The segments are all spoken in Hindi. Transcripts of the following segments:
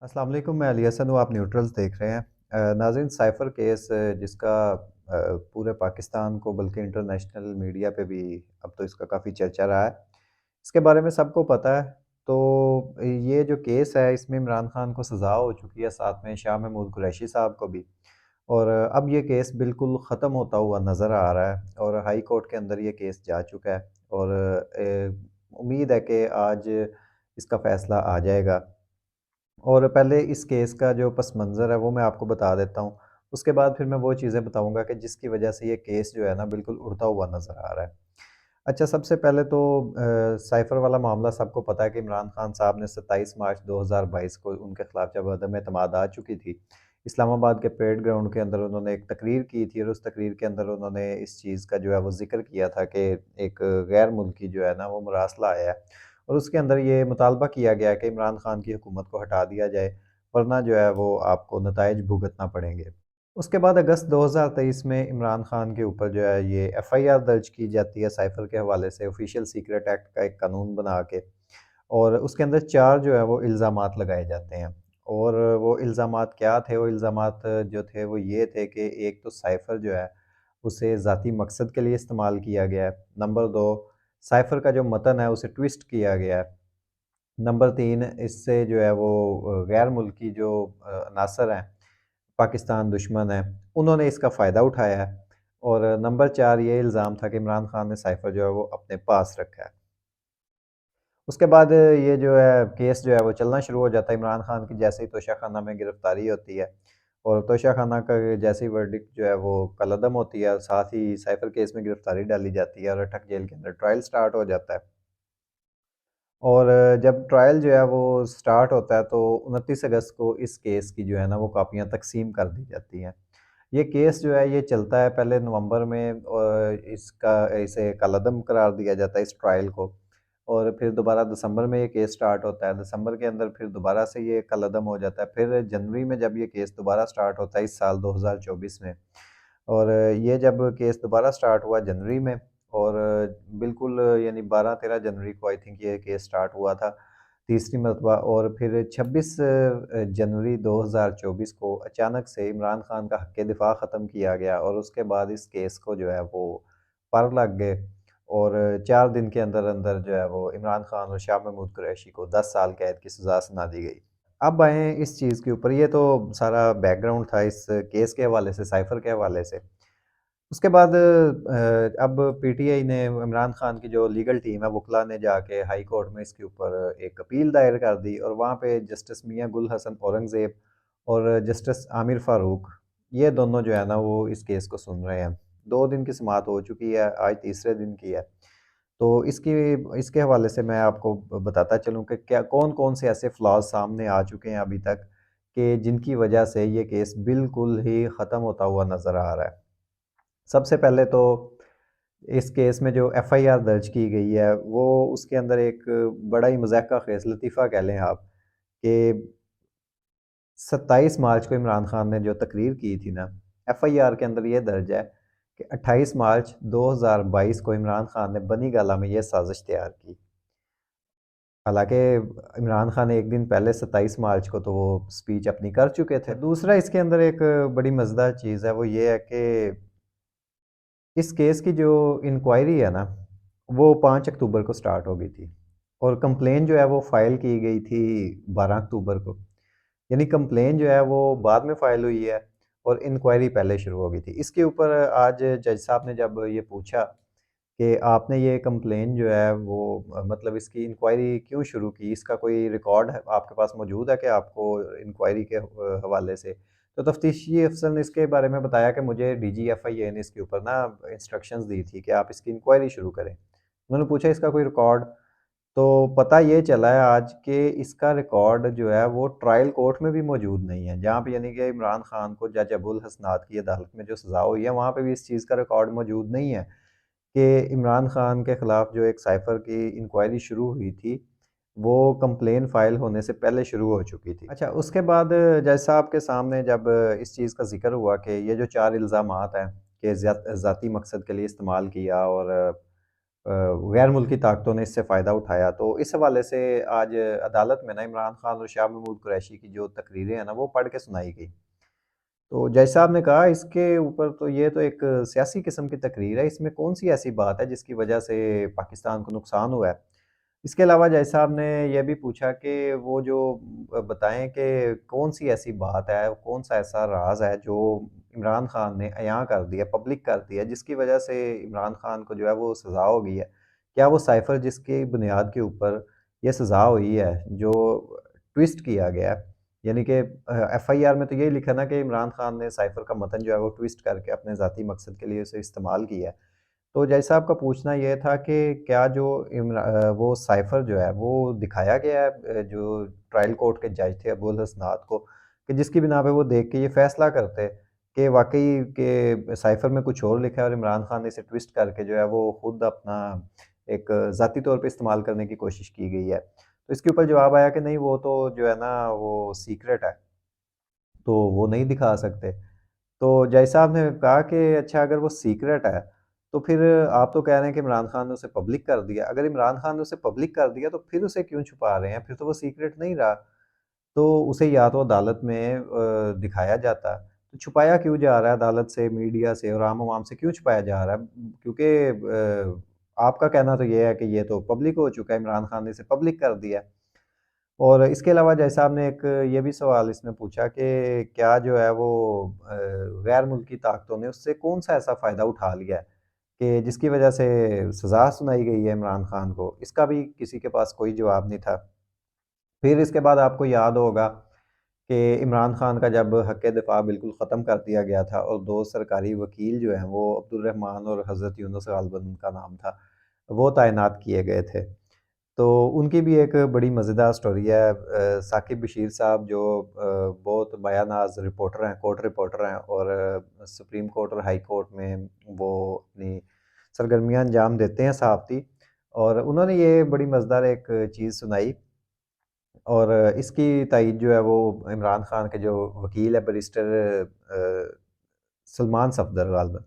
अस्सलाम वालेकुम, मैं अली हसन हूँ, आप न्यूट्रल्स देख रहे हैं। नाज़रीन, साइफ़र केस जिसका पूरे पाकिस्तान को बल्कि इंटरनेशनल मीडिया पे भी अब तो इसका काफ़ी चर्चा रहा है। इसके बारे में सबको पता है। तो ये जो केस है इसमें इमरान खान को सज़ा हो चुकी है, साथ में शाह महमूद कुरैशी साहब को भी। और अब ये केस बिल्कुल ख़त्म होता हुआ नज़र आ रहा है और हाई कोर्ट के अंदर ये केस जा चुका है और उम्मीद है कि आज इसका फ़ैसला आ जाएगा। और पहले इस केस का जो पस मंज़र है वो मैं आपको बता देता हूँ। उसके बाद फिर मैं वो चीज़ें बताऊँगा कि जिसकी वजह से ये केस जो है ना बिल्कुल उड़ता हुआ नज़र आ रहा है। अच्छा, सबसे पहले तो साइफ़र वाला मामला सबको पता है कि इमरान खान साहब ने 27 मार्च 2022 को उनके खिलाफ जब अदम एतमाद आ चुकी थी, इस्लामाबाद के परेड ग्राउंड के अंदर उन्होंने एक तकरीर की थी और उस तकरीर के अंदर उन्होंने इस चीज़ का जो है वो ज़िक्र किया था कि एक गैर मुल्की जो है ना वो मरासला आया है और उसके अंदर ये मुतालबा किया गया कि इमरान खान की हुकूमत को हटा दिया जाए, वरना जो है वो आपको नताइज भुगतना पड़ेंगे। उसके बाद अगस्त 2023 में इमरान खान के ऊपर जो है ये एफआईआर दर्ज की जाती है साइफ़र के हवाले से ऑफिशियल सीक्रेट एक्ट का एक कानून बना के और उसके अंदर 4 जो है वो इल्ज़ामात लगाए जाते हैं। और वो इल्ज़ामात क्या थे? वो इल्ज़ामात जो थे वो ये थे कि एक तो साइफ़र जो है उसे ज़ाती मकसद के लिए इस्तेमाल किया गया है। नंबर 2, साइफ़र का जो मतन है उसे ट्विस्ट किया गया है। नंबर 3, इससे जो है वो गैर मुल्की जो अनासर हैं, पाकिस्तान दुश्मन हैं, उन्होंने इसका फ़ायदा उठाया है। और नंबर 4, ये इल्ज़ाम था कि इमरान खान ने साइफ़र जो है वो अपने पास रखा है। उसके बाद ये जो है केस जो है वो चलना शुरू हो जाता है इमरान खान की जैसे ही तोशाखाना में गिरफ़्तारी होती है और तोशाखाना का जैसे ही वर्डिक्ट जो है वो कलअदम होती है, साथ ही साइफ़र केस में गिरफ़्तारी डाली जाती है और अटक जेल के अंदर ट्रायल स्टार्ट हो जाता है। और जब ट्रायल जो है वो स्टार्ट होता है तो 29 अगस्त को इस केस की जो है ना वो कॉपियाँ तक़सीम कर दी जाती हैं। ये केस जो है ये चलता है पहले नवंबर में और इसका इसे कलअदम करार दिया जाता है इस ट्रायल को और फिर दोबारा दिसंबर में ये केस स्टार्ट होता है। दिसंबर के अंदर फिर दोबारा से ये कलअदम हो जाता है। फिर जनवरी में जब ये केस दोबारा स्टार्ट होता है इस साल 2024 में और ये जब केस दोबारा स्टार्ट हुआ जनवरी में और बिल्कुल यानी 12-13 जनवरी को आई थिंक ये केस स्टार्ट हुआ था तीसरी मर्तबा और फिर 26 जनवरी 2024 को अचानक से इमरान खान का हक़ दिफ़ा ख़त्म किया गया और उसके बाद इस केस को जो है वो पर लग गए और 4 दिन के अंदर-अंदर जो है वो इमरान खान और शाह महमूद कुरैशी को 10 साल कैद की सज़ा सुना दी गई। अब आएँ इस चीज़ के ऊपर, ये तो सारा बैकग्राउंड था इस केस के हवाले से, साइफ़र के हवाले से। उसके बाद अब पीटीआई ने इमरान खान की जो लीगल टीम है, वुकला ने जाके हाई कोर्ट में इसके ऊपर एक अपील दायर कर दी और वहाँ पे जस्टिस मियां गुल हसन औरंगज़ेब और जस्टिस आमिर फ़ारूक, ये दोनों जो है ना वो इस केस को सुन रहे हैं। 2 दिन की समाअत हो चुकी है, आज तीसरे दिन की है। तो इसकी इसके हवाले से मैं आपको बताता चलूँ कि क्या कौन-कौन से ऐसे फ्लॉज़ सामने आ चुके हैं अभी तक कि जिनकी वजह से ये केस बिल्कुल ही ख़त्म होता हुआ नज़र आ रहा है। सबसे पहले तो इस केस में जो एफआईआर दर्ज की गई है, वो उसके अंदर एक बड़ा ही मज़ाक़ ख़ेज़ लतीफ़ा कह लें आप कि 27 मार्च को इमरान खान ने जो तकरीर की थी ना, एफआईआर के अंदर ये दर्ज है कि 28 मार्च 2022 को इमरान खान ने बनी गाला में ये साज़िश तैयार की। हालाँकि इमरान खान एक दिन पहले 27 मार्च को तो वो स्पीच अपनी कर चुके थे। दूसरा इसके अंदर एक बड़ी मज़ेदार चीज़ है, वो ये है कि इस केस की जो इंक्वायरी है ना, वो 5 अक्टूबर को स्टार्ट हो गई थी और कंप्लेन जो है वो फ़ाइल की गई थी 12 अक्टूबर को। यानी कंप्लेन जो है वो बाद में फ़ाइल हुई है और इंक्वायरी पहले शुरू हो गई थी। इसके ऊपर आज जज साहब ने जब ये पूछा कि आपने ये कंप्लेन जो है वो मतलब इसकी इंक्वायरी क्यों शुरू की? इसका कोई रिकॉर्ड है आपके पास मौजूद है कि आपको इंक्वायरी के हवाले से? तो तफ्तीशी अफ़सर ने इसके बारे में बताया कि मुझे डीजीएफआईए ने इसके ऊपर ना इंस्ट्रक्शंस दी थी कि आप इसकी इंक्वायरी शुरू करें। उन्होंने पूछा इसका कोई रिकॉर्ड? तो पता ये चला है आज कि इसका रिकॉर्ड जो है वो ट्रायल कोर्ट में भी मौजूद नहीं है। जहाँ पे यानी कि इमरान खान को जज अबुल हसनात की अदालत में जो सज़ा हुई है, वहाँ पे भी इस चीज़ का रिकॉर्ड मौजूद नहीं है कि इमरान खान के खिलाफ जो एक साइफ़र की इंक्वायरी शुरू हुई थी, वो कंप्लेन फ़ाइल होने से पहले शुरू हो चुकी थी। अच्छा, उसके बाद जज साहब के सामने जब इस चीज़ का ज़िक्र हुआ कि ये जो 4 इल्ज़ामात हैं कि ज़ाती मकसद के लिए इस्तेमाल किया और गैर मुल्की ताकतों ने इससे फ़ायदा उठाया। तो इस हवाले से आज अदालत में ना इमरान खान और शाह महमूद कुरैशी की जो तकरीरें हैं ना, वो पढ़ के सुनाई गई। तो जज साहब ने कहा इसके ऊपर तो ये तो एक सियासी किस्म की तकरीर है, इसमें कौन-सी ऐसी बात है जिसकी वजह से पाकिस्तान को नुकसान हुआ है? इसके अलावा जज साहब ने ये भी पूछा कि वो जो बताएँ कि कौन-सी ऐसी बात है, कौन-सा ऐसा राज़ है जो इमरान खान ने अयाँ कर दिया, पब्लिक कर दिया, जिसकी वजह से इमरान खान को जो है वो सज़ा हो गई है? क्या वो साइफ़र जिसकी बुनियाद के ऊपर ये सज़ा हुई है, जो ट्विस्ट किया गया है, यानी कि एफआईआर में तो यही लिखा ना कि इमरान खान ने साइफ़र का मतन जो है वो ट्विस्ट करके अपने ज़ाती मकसद के लिए उसे इस्तेमाल किया है। तो जज साहब का पूछना ये था कि क्या जो वो साइफ़र जो है वो दिखाया गया है जो ट्रायल कोर्ट के जज थे अबुल हसनात को, कि जिसकी बिना पे वो देख के ये फ़ैसला करते कि वाक़ई के साइफ़र में कुछ और लिखा है और इमरान खान ने इसे ट्विस्ट करके जो है वो खुद अपना एक ज़ाती तौर पे इस्तेमाल करने की कोशिश की गई है। तो इसके ऊपर जवाब आया कि नहीं वो तो जो है ना वो सीक्रेट है, तो वो नहीं दिखा सकते। तो जज साहब ने कहा कि अच्छा अगर वो सीक्रेट है, तो फिर आप तो कह रहे हैं कि इमरान खान ने उसे पब्लिक कर दिया। अगर इमरान खान ने उसे पब्लिक कर दिया तो फिर उसे क्यों छुपा रहे हैं? फिर तो वो सीक्रेट नहीं रहा। तो उसे या तो अदालत में दिखाया जाता। तो छुपाया क्यों जा रहा है अदालत से, मीडिया से और आम-अवाम से क्यों छुपाया जा रहा है? क्योंकि आपका कहना तो ये है कि ये तो पब्लिक हो चुका है, इमरान खान ने इसे पब्लिक कर दिया। और इसके अलावा जज साहब ने एक ये भी सवाल इसमें पूछा कि क्या जो है वो गैर मुल्की ताकतों ने उससे कौन-सा ऐसा फ़ायदा उठा लिया है कि जिसकी वजह से सज़ा सुनाई गई है इमरान खान को? इसका भी किसी के पास कोई जवाब नहीं था। फिर इसके बाद आपको याद होगा कि इमरान खान का जब हक़-ए-दिफ़ा बिल्कुल ख़त्म कर दिया गया था और 2 सरकारी वकील जो हैं वो अब्दुल रहमान और हज़रत यूनुस गालिबन उनका नाम था, वो तैनात किए गए थे। तो उनकी भी एक बड़ी मज़ेदार स्टोरी है। साकिब बशीर साहब जो बहुत बायानाज़ रिपोर्टर हैं, कोर्ट रिपोर्टर हैं और सुप्रीम कोर्ट और हाई कोर्ट में वो अपनी सरगर्मियाँ अंजाम देते हैं सहाफ़ती, और उन्होंने ये बड़ी मज़ेदार एक चीज़ सुनाई और इसकी तायीद जो है वो इमरान खान के जो वकील है बैरिस्टर सलमान सफ़दर गालिबन,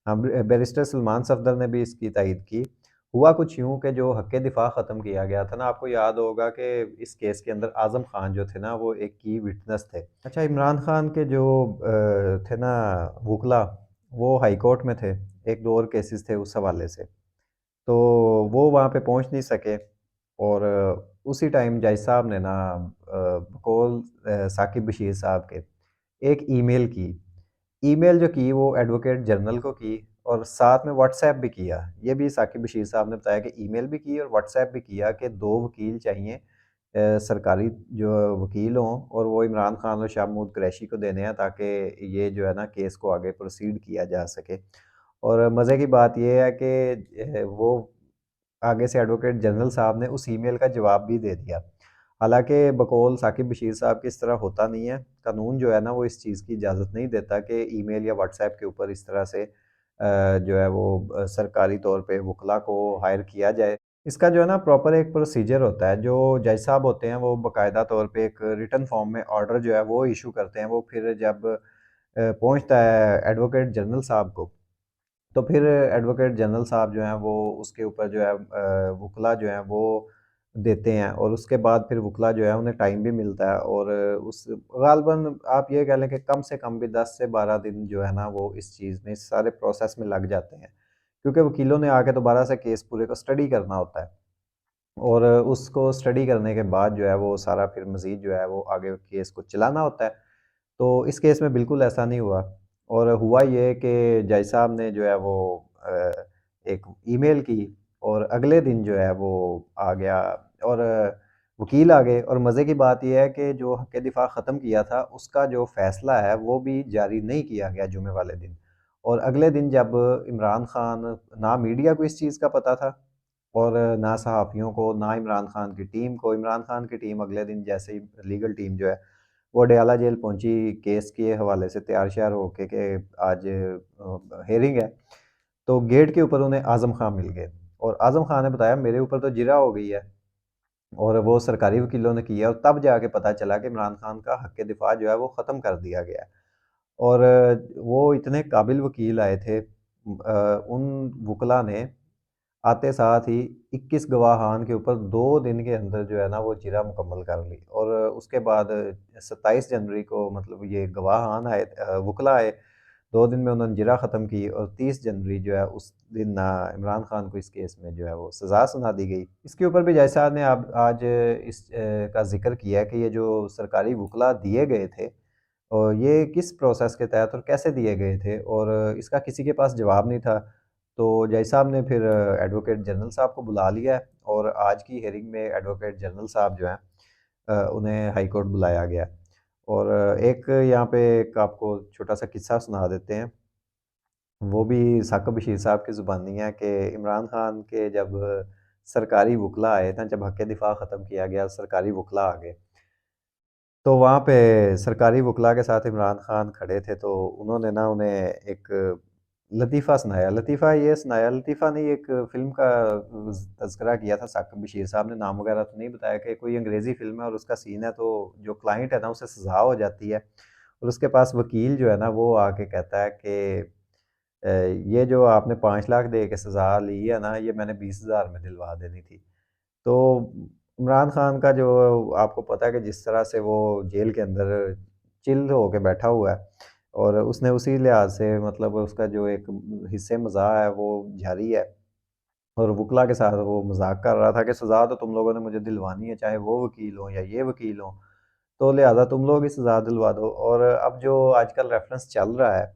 हाँ, बैरिस्टर सलमान सफ़दर ने भी इसकी तायीद की। हुआ कुछ यूँ कि जो हक़-ए-दिफ़ा ख़त्म किया गया था ना, आपको याद होगा कि इस केस के अंदर आज़म खान जो थे ना, वो एक की विटनेस थे। अच्छा, इमरान खान के जो थे ना वुकला, वो हाई कोर्ट में थे, 1-2 और केसेज़ थे उस हवाले से। तो वो वहाँ पे पहुँच नहीं सके और उसी टाइम जज साहब ने ना बकौल साकिब बशीर साहब के एक ईमेल की। ईमेल जो की वो एडवोकेट जनरल को की और साथ में व्हाट्सएप भी किया। ये भी साकिब बशीर साहब ने बताया कि ईमेल भी की और व्हाट्सएप भी किया कि 2 वकील चाहिए, सरकारी जो वकील हों और वो इमरान खान और शाह महमूद कुरैशी को देने हैं ताकि ये जो है ना केस को आगे प्रोसीड किया जा सके। और मज़े की बात ये है कि वो आगे से एडवोकेट जनरल साहब ने उस ईमेल का जवाब भी दे दिया। हालाँकि बकौल साकिब बशीर साहब की इस तरह होता नहीं है। कानून जो है ना वो इस चीज़ की इजाज़त नहीं देता कि ईमेल या व्हाट्सएप के ऊपर इस तरह से जो है वो सरकारी तौर पे वकला को हायर किया जाए। इसका जो है ना प्रॉपर एक प्रोसीजर होता है। जो जज साहब होते हैं वो बाकायदा तौर पे एक रिटन फॉर्म में ऑर्डर जो है वो इश्यू करते हैं। वो फिर जब पहुँचता है एडवोकेट जनरल साहब को, तो फिर एडवोकेट जनरल साहब जो हैं वो उसके ऊपर जो है वकला जो हैं वो देते हैं और उसके बाद फिर वकला जो है उन्हें टाइम भी मिलता है और उस ग़ालिबन आप ये कह लें कि कम से कम भी 10 से 12 दिन जो है ना वो इस चीज़ में, इस सारे प्रोसेस में लग जाते हैं। क्योंकि वकीलों ने आके दोबारा से केस पूरे को स्टडी करना होता है और उसको स्टडी करने के बाद जो है वो सारा फिर मज़ीद जो है वो आगे केस को चलाना होता है। तो इस केस में बिल्कुल ऐसा नहीं हुआ और हुआ ये कि जज साहब ने जो है वो एक ईमेल की और अगले दिन जो है वो आ गया और वकील आ गए और मज़े की बात ये है कि जो हक़-ए-दिफ़ा ख़त्म किया था उसका जो फ़ैसला है वो भी जारी नहीं किया गया जुमे वाले दिन। और अगले दिन जब इमरान खान, ना मीडिया को इस चीज़ का पता था और ना सहाफ़ियों को, ना इमरान खान की टीम को। इमरान खान की टीम अगले दिन जैसे ही लीगल टीम जो है वो अडयाला जेल पहुँची केस के हवाले से तैयार-श्यार होके कि आज हियरिंग है। तो गेट के ऊपर उन्हें आज़म खां मिल गए और आज़म खां ने बताया मेरे ऊपर तो जिरह हो गई है और वो सरकारी वकीलों ने किया और तब जाके पता चला कि इमरान खान का हक़-ए-दिफ़ा जो है वो ख़त्म कर दिया गया है। और वो इतने काबिल वकील आए थे, उन वकला ने आते साथ ही 21 गवाहान के ऊपर 2 दिन के अंदर जो है ना वो जिरह मुकम्मल कर ली और उसके बाद 27 जनवरी को मतलब ये गवाहान आए वुकला आए, 2 दिन में उन्होंने जिरह ख़त्म की और 30 जनवरी जो है उस दिन इमरान खान को इस केस में जो है वो सज़ा सुना दी गई। इसके ऊपर भी जज साहब ने अब आज का ज़िक्र किया है कि ये जो सरकारी वुकला दिए गए थे और ये किस प्रोसेस के तहत और कैसे दिए गए थे और इसका किसी के पास जवाब नहीं था। तो जज साहब ने फिर एडवोकेट जनरल साहब को बुला लिया है और आज की हियरिंग में एडवोकेट जनरल साहब जो हैं उन्हें हाई कोर्ट बुलाया गया है। और एक यहाँ पे एक आपको छोटा-सा किस्सा सुना देते हैं। वो भी साकिब बशीर साहब की ज़ुबानी है कि इमरान खान के जब सरकारी वुकला आए ना, जब हक़ दिफ़ा ख़त्म किया गया, सरकारी वुकला आ गए। तो वहाँ पे सरकारी वुकला के साथ इमरान खान खड़े थे, तो उन्होंने ना उन्हें एक लतीफ़ा सुनाया। लतीफ़ा ये सुनाया लतीफ़ा नहीं एक फ़िल्म का तज़किरा किया था साकिब बशीर साहब ने, नाम वग़ैरह तो नहीं बताया कि कोई अंग्रेज़ी फ़िल्म है और उसका सीन है, तो जो क्लाइंट है ना, उसे सज़ा हो जाती है और उसके पास वकील जो है ना, वो आके कहता है कि ये जो आपने 5 लाख दे के सज़ा ली है ना, ये मैंने 20,000 में दिलवा देनी थी। तो इमरान खान का जो आपको पता है कि जिस तरह से वो जेल के अंदर चिल होके बैठा हुआ है और उसने उसी लिहाज से मतलब उसका जो एक हिस्से मज़ाह है वो जारी है और वुकला के साथ वो मज़ाक कर रहा था कि सज़ा तो तुम लोगों ने मुझे दिलवानी है, चाहे वो वकील हों या ये वकील हों, तो लिहाज़ा तुम लोग ही सज़ा दिलवा दो। और अब जो आजकल रेफ़रेंस चल रहा है,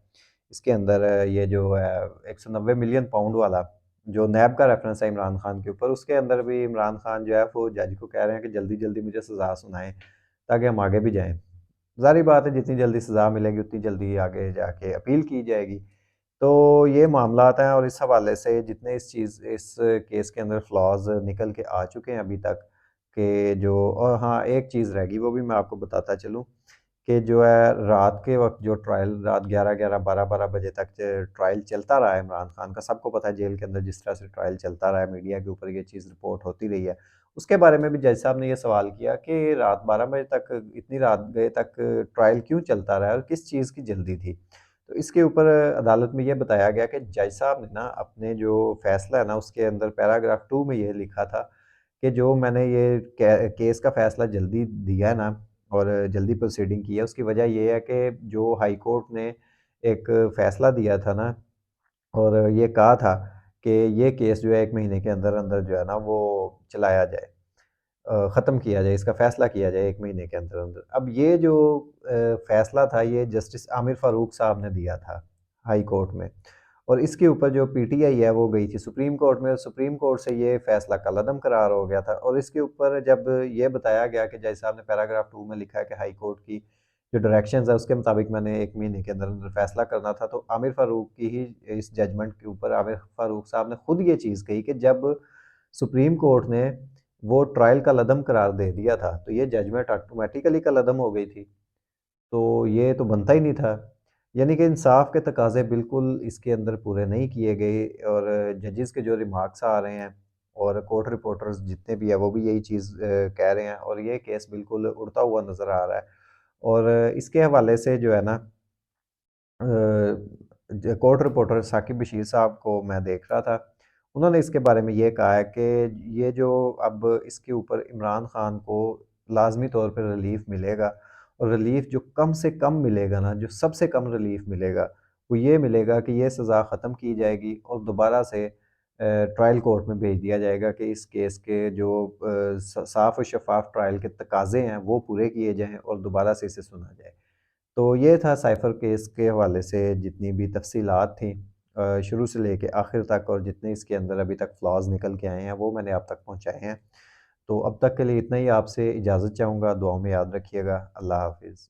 इसके अंदर ये जो है 190 मिलियन पाउंड वाला, जो नैब का रेफ़रेंस है इमरान खान के ऊपर, उसके अंदर भी इमरान खान जो है वो जज को कह रहे हैं कि जल्दी-जल्दी मुझे सज़ा सुनाएँ, ताकि हम आगे भी जाएँ। ज़ाहिर-सी बात है जितनी जल्दी सज़ा मिलेगी उतनी जल्दी आगे जाके अपील की जाएगी। तो ये मामलात हैं और इस हवाले से जितने इस केस के अंदर फ्लॉज़ निकल के आ चुके हैं अभी तक कि जो और हाँ, एक चीज़ रह गई वो भी मैं आपको बताता चलूँ कि जो है रात के वक़्त जो ट्रायल रात 11-11 12-12 बजे तक ट्रायल चलता रहा है इमरान खान का, सबको पता है जेल के अंदर जिस तरह से ट्रायल चलता रहा है, मीडिया के ऊपर ये चीज़ रिपोर्ट होती रही है। उसके बारे में भी जज साहब ने ये सवाल किया कि रात 12 बजे तक इतनी रात गए तक ट्रायल क्यों चलता रहा है और किस चीज़ की जल्दी थी? तो इसके ऊपर अदालत में ये बताया गया कि जज साहब ने ना अपने जो फैसला है ना उसके अंदर पैराग्राफ 2 में ये लिखा था कि जो मैंने ये केस का फैसला जल्दी दिया है ना और जल्दी प्रोसीडिंग की है उसकी वजह ये है कि जो हाई कोर्ट ने एक फैसला दिया था ना और ये कहा था कि ये केस जो है 1 महीने के अंदर-अंदर जो है ना वो चलाया जाए। ख़त्म किया जाए, इसका फ़ैसला किया जाए 1 महीने के अंदर-अंदर। अब ये जो फ़ैसला था ये जस्टिस आमिर फ़ारूक साहब ने दिया था हाई कोर्ट में और इसके ऊपर जो पीटीआई है वो गई थी सुप्रीम कोर्ट में और सुप्रीम कोर्ट से ये फ़ैसला कलअदम करार हो गया था और इसके ऊपर जब ये बताया गया कि जज साहब ने पैराग्राफ 2 में लिखा है कि हाई कोर्ट की जो डायरेक्शंस है उसके मुताबिक मैंने 1 महीने के अंदर-अंदर फ़ैसला करना था, तो आमिर फ़ारूक की ही इस जजमेंट के ऊपर आमिर फ़ारूक साहब ने खुद ये चीज़ कही कि जब सुप्रीम कोर्ट ने वो ट्रायल का लदम करार दे दिया था, तो ये जजमेंट ऑटोमैटिकली कलअदम हो गई थी। तो ये तो बनता ही नहीं था। यानी कि इंसाफ़ के तकाज़े बिल्कुल इसके अंदर पूरे नहीं किए गए और जजेस के जो रिमार्क्स आ रहे हैं और कोर्ट रिपोर्टर्स जितने भी हैं, वो भी यही चीज़ कह रहे हैं और ये केस बिल्कुल उड़ता हुआ नज़र आ रहा है। और इसके हवाले से जो है ना अ, ज कोर्ट रिपोर्टर साकिब बशीर साहब को मैं देख रहा था। उन्होंने इसके बारे में ये कहा है कि ये जो अब इसके ऊपर इमरान खान को लाज़मी तौर पे रिलीफ़ मिलेगा और रिलीफ़ जो कम से कम मिलेगा ना, जो सबसे कम रिलीफ़ मिलेगा, वो ये मिलेगा कि ये सज़ा ख़त्म की जाएगी और दोबारा से ट्रायल कोर्ट में भेज दिया जाएगा कि इस केस के जो साफ़ और शफ़ाफ़ ट्रायल के तकाज़े हैं, वो पूरे किए जाएँ और दोबारा से इसे सुना जाए। तो ये था साइफ़र केस के हवाले से जितनी भी तफ़सीलात थी शुरू से लेके आखिर तक और जितने इसके अंदर अभी तक फ्लॉज़ निकल के आए हैं, वो मैंने आप तक पहुँचाए हैं। तो अब तक के लिए इतना ही आपसे इजाज़त चाहूँगा, दुआओं में याद रखिएगा। अल्लाह हाफ़िज़।